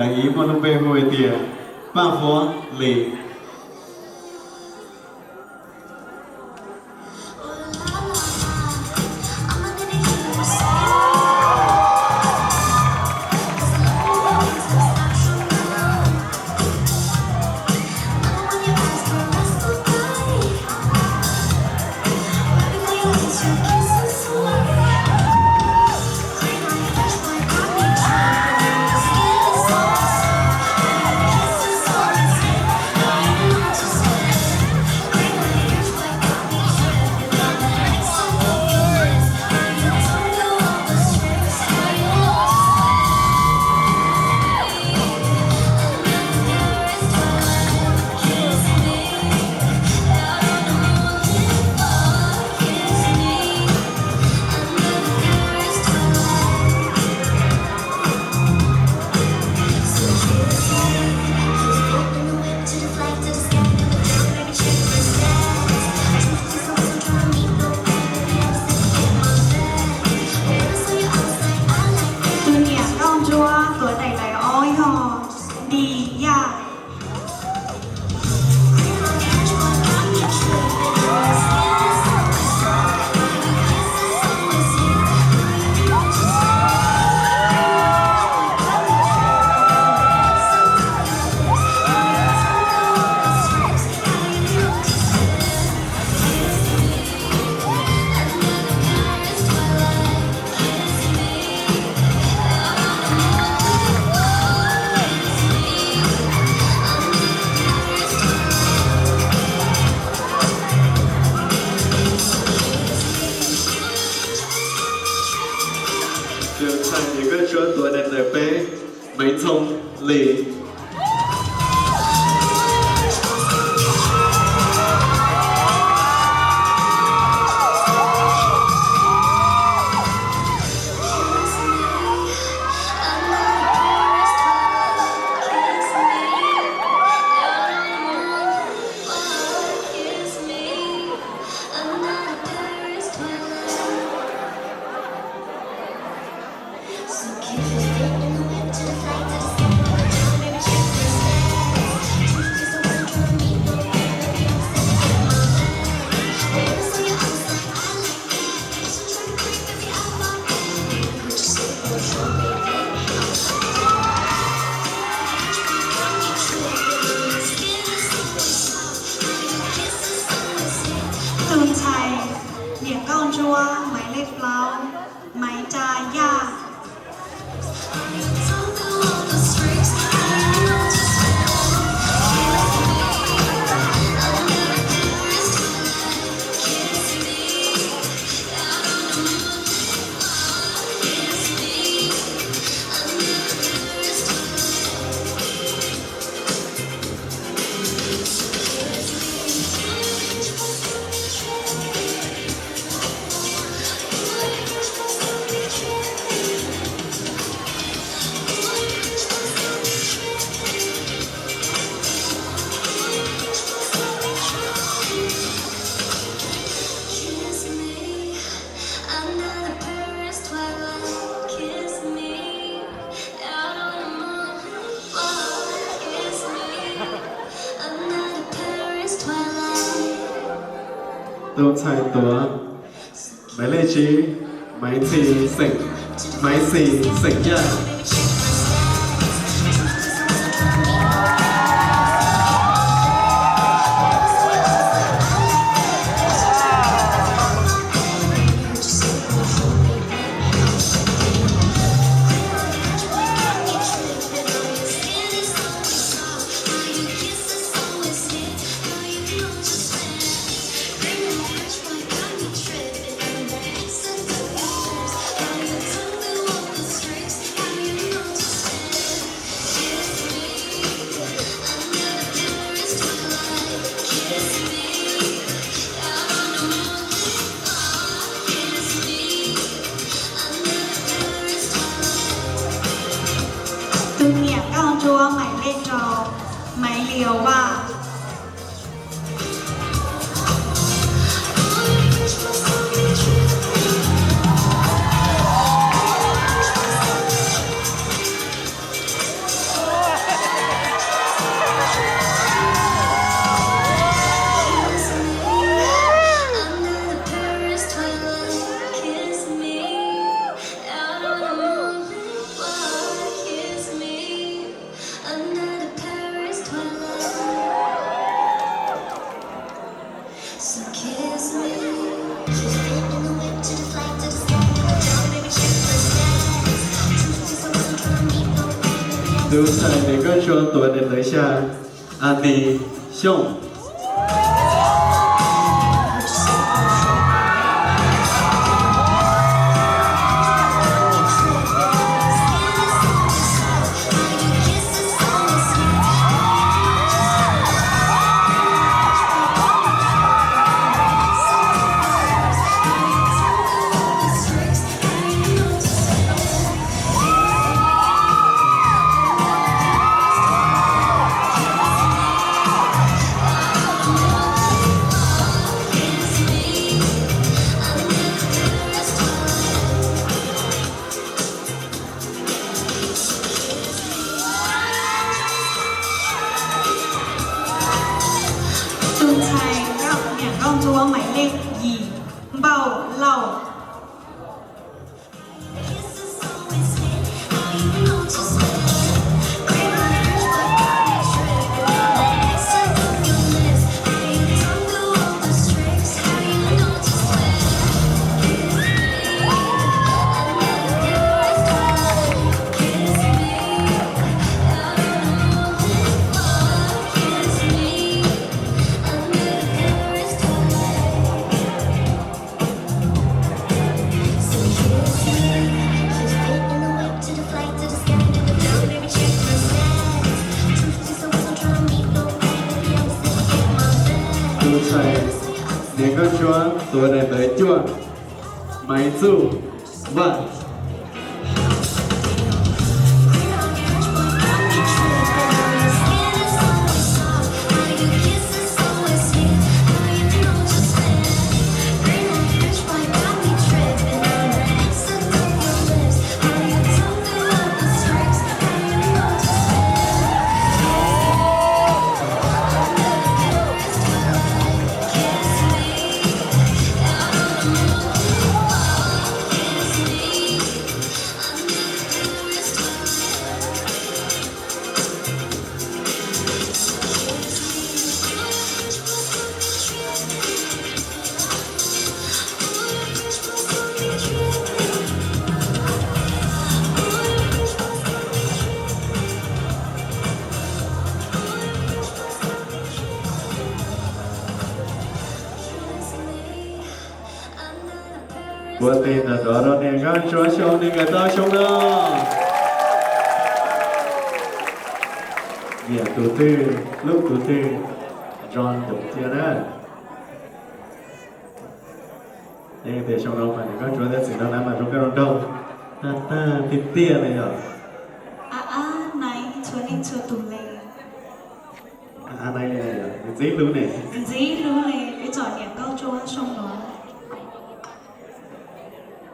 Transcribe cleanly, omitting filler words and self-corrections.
等于我拢被会的，半佛里。就唱一个说多年的杯，没从里。ตูนชัยเหลียงเก้าจัวหมายเลขเล้าไหมจาย่าต้องใช้ตัวหมายเลขชี้หมายสี่เสกหมายสี่เสกยาตูนเหลียงเก้าจัวหมายเลขจอหมายเลียวว่า Tú chạy để các cho tuổi đến lấy cha Andy Xiong. Tường Thái gặp nhạc con chúa máy lệ gì bầu lầu. Tú chạy để các cho tuổi đến lấy chua Máy du Vâng. Bữa tin là đó đó nè các chúa show nên người ta show đó. Dạ tụ tư lúc tụ tư John được chưa đó. Đây để show đó mà các chúa đã xử đó nằm ở trong cái rôn đâu. Thịt tia này rồi. Này chúa nên chúa tùng lệ. Này này rồi, dễ lưu này.